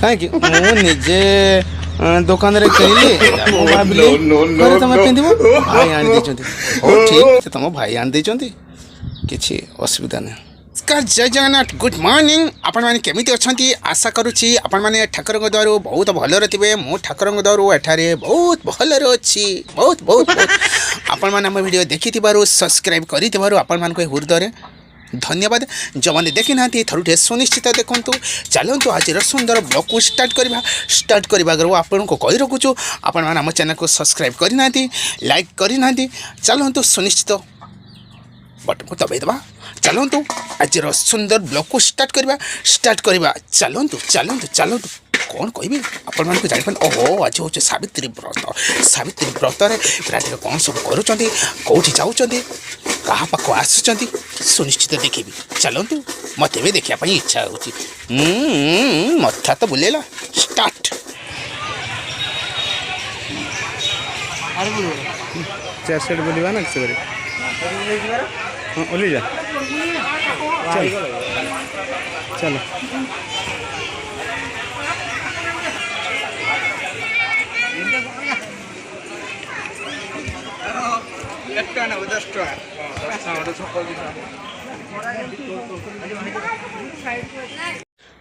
कहीं मुझे दुकान रे किनिली भाविली घरे तुम पिंधिब भाई आनी देछंती हो ठीक तुम भाई आनी देछंती किछि असुविधा नहीं। नमस्कार जय जगन्नाथ गुड मॉर्निंग आपण मैंने केमी अच्छा आशा करुच्ची आपण मैंने ठाकुर द्वार बहुत भलर थे मु ठाकुर द्वार एठारे बहुत भलर अच्छी बहुत बहुत बहुत आपण मैंने आम वीडियो देखि सब्सक्राइब कर आपण मान हृदय धन्यवाद जो मैंने देखी ना थरुटे सुनिश्चित देखु चलतु आज सुंदर ब्लॉग को स्टार्ट करने आपन को कही रखुचु आपण मैंने आम चैनल को सब्सक्राइब करना लाइक करना चलतु सुनिश्चित बटन को दबाईदबा चलतु आज सुंदर ब्लॉग को स्टार्ट करवा चलतु कौन कहि आपण मान जान ओहो आज हूँ सावित्री व्रत राधिका कौन सब करुँच कौटी जाऊँच क्या पाख आसुँच सुनिश्चित देखी चलतु मत भी देखापी इच्छा हो मथा तो बुलेला स्टार्ट चार साइड बुलवा ना हाँ ओली जा चलो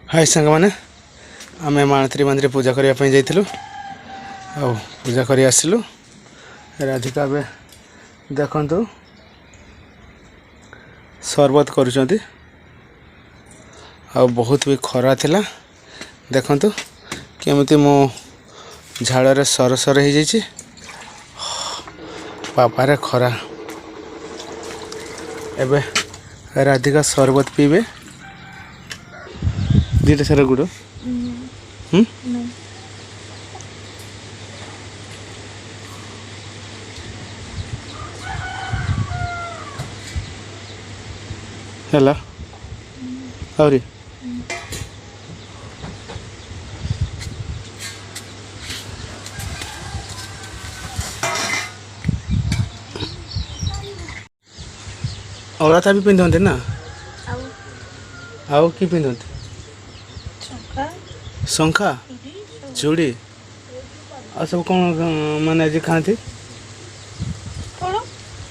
हाय सांग मैंने आम माणत्री मंदिर पूजा करने जाइलु आ पूजा कर आसलु राधिका बे देखु शरबत करुँच आ बहुत भी खरा थिला देखु केमती मो झाड़ सरसर हो जाइए पापारे खरा एबे राधिका शरबत पीबे दीटा सारा गुड़ है आउरी औरता भी पिंधते ना आउ कि पिंधते शंखा चूड़ी आ सब कौन माने आज खाती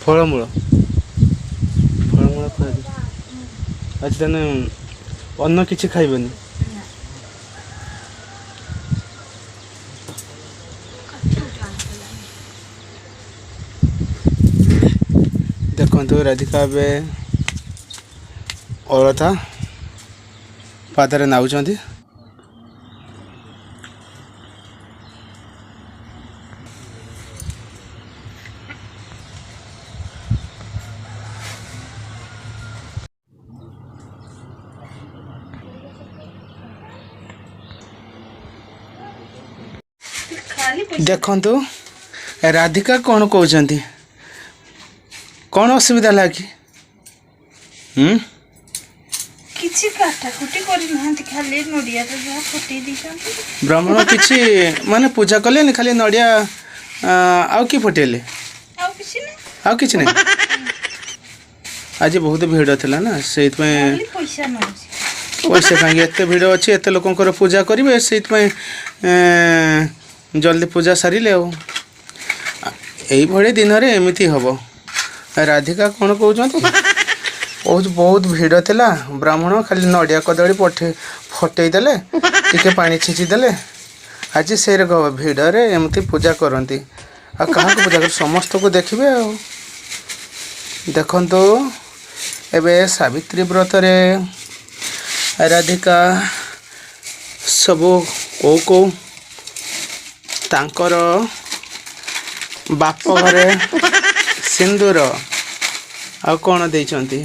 फलमूल अच्छा तेने अन्न किसी खाइबनी देखो राधिका बे औरता पादरे नाउचंती देखंतु राधिका कौन कहते कौन असुविधा लगी ब्राह्मण किसी माने पूजा कले खाली नड़िया आउ कि फटेले आउ कि नहीं आज बहुत भिड़ थिला ना से पैसा कहीं एत भिड़ अच्छी एत लोकर पूजा करेंगे से जल्दी पूजा सारे यही दिन में एमती हम राधिका कौन कहते बहुत भिड़ थिला ब्राह्मण खाली नड़िया कदली फटेदेले टिके पानी छीचिदेले आज से भिड़ एमती पूजा करती आ क्या पूजा कर समस्त को देखिए देखु एबे सावित्री व्रत रे राधिका सब को तांकर बाप घरे सिंदूर आ कौन देइचंती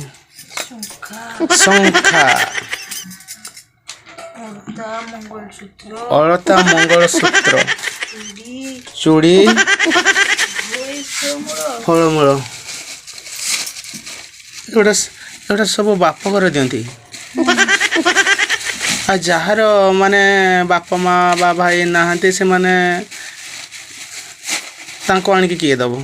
शंखा अलता मंगलसूत्र चूड़ी फलमूल एटा सब बाप घर दियंती आ जार माने बापा माँ बा भाई नहांती से माने तांको आनिकी किए दब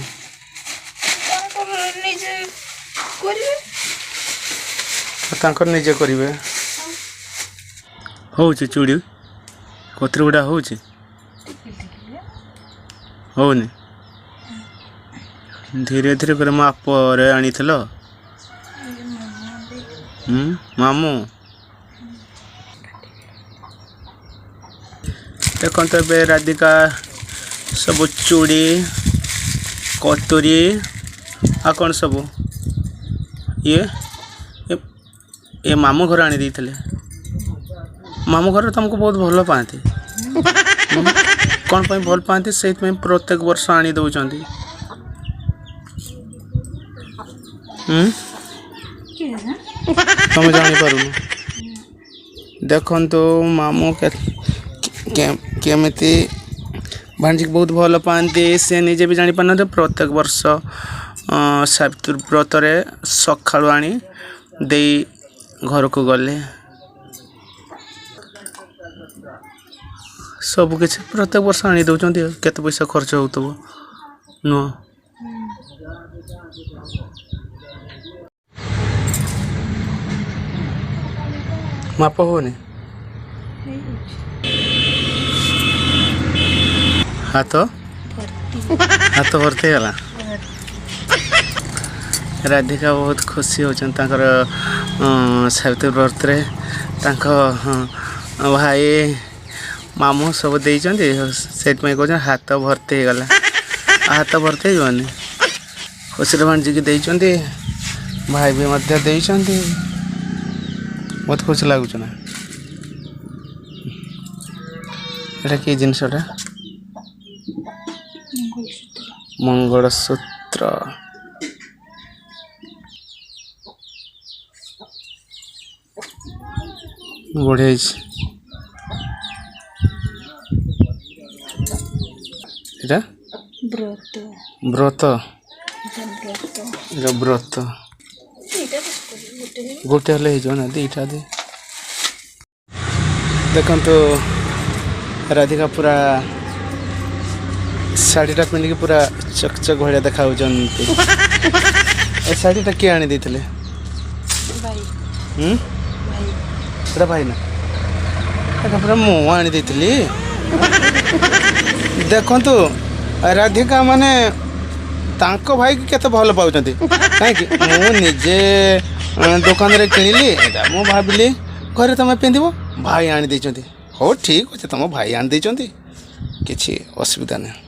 तांकर निजे करिवे हो चूड़ी କତରି ଗୁଡ଼ା ହେଉଛି ହଉନି ଧୀରେ ଧୀରେ କରି ମାପରେ ଆଣିଥିଲ ମାମୁଁ ଦେଖନ୍ତୁ ଏବେ ରାଧିକା ସବୁ ଚୁଡ଼ି କତୁରୀ ଆଉ କ'ଣ ସବୁ ଏ ମାମୁଁ ଘର ଆଣି ଦେଇଥିଲେ ମାମୁଁ ଘର ତୁମକୁ ବହୁତ ଭଲ ପାଆନ୍ତି କ'ଣ ପାଇଁ ଭଲ ପାଆନ୍ତି ସେଇଥିପାଇଁ ପ୍ରତ୍ୟେକ ବର୍ଷ ଆଣି ଦେଉଛନ୍ତି ତମେ ଜାଣିପାରୁନ ଦେଖନ୍ତୁ ମାମୁଁ କେମିତି ଭାଣିଜୀକି ବହୁତ ଭଲ ପାଆନ୍ତି ସେ ନିଜେ ବି ଜାଣିପାରୁନାହାନ୍ତି ପ୍ରତ୍ୟେକ ବର୍ଷ ସାବିତ୍ରୀ ବ୍ରତରେ ସକାଳୁ ଆଣି ଦେଇ ଘରକୁ ଗଲେ ସବୁକିଛି ପ୍ରତ୍ୟେକ ବର୍ଷ ଆଣି ଦେଉଛନ୍ତି କେତେ ପଇସା ଖର୍ଚ୍ଚ ହେଉଥିବ ନୁହଁ ମାପ ହେଉନି ହାତ ଭର୍ତ୍ତି ହେଇଗଲା ରାଧିକା ବହୁତ ଖୁସି ହେଉଛନ୍ତି ତାଙ୍କର ସାବିତ୍ରୀ ବ୍ରତରେ ତାଙ୍କ ଭାଇ ମାମୁଁ ସବୁ ଦେଇଛନ୍ତି ସେଇଥିପାଇଁ କହୁଛନ୍ତି ହାତ ଭର୍ତ୍ତି ହେଇଗଲା ହାତ ଭର୍ତ୍ତି ହେଇଯିବନି ଖୁସିରେ ଭାଣିଜୀକି ଦେଇଛନ୍ତି ଭାଇ ବି ମଧ୍ୟ ଦେଇଛନ୍ତି ବହୁତ ଖୁସି ଲାଗୁଛି ନା ଏଇଟା କି ଜିନିଷଟା ମଙ୍ଗଳସୂତ୍ର ବଢ଼ିଆ ହେଇଛି ଏଇଟା ବ୍ରତ ବ୍ରତ ଗୋଟେ ହେଲେ ହେଇଯିବ ନା ଦୁଇଟା ଦେଖନ୍ତୁ ରାଧିକା ପୁରା ଶାଢ଼ୀଟା ପିନ୍ଧିକି ପୁରା ଚକଚକ ଭଳିଆ ଦେଖାଯାଉଛନ୍ତି ଏ ଶାଢ଼ୀଟା କିଏ ଆଣି ଦେଇଥିଲେ ଏଇଟା ଭାଇ ନା ଏଇଟା ପୁରା ମୁଁ ଆଣି ଦେଇଥିଲି ଦେଖନ୍ତୁ ରାଧିକା ମାନେ ତାଙ୍କ ଭାଇକି କେତେ ଭଲ ପାଉଛନ୍ତି କାହିଁକି ମୁଁ ନିଜେ ଦୋକାନରେ କିଣିଲି ଏଇଟା ମୁଁ ଭାବିଲି ଘରେ ତୁମେ ପିନ୍ଧିବ ଭାଇ ଆଣି ଦେଇଛନ୍ତି ହଉ ଠିକ୍ ଅଛି ତୁମ ଭାଇ ଆଣି ଦେଇଛନ୍ତି କିଛି ଅସୁବିଧା ନାହିଁ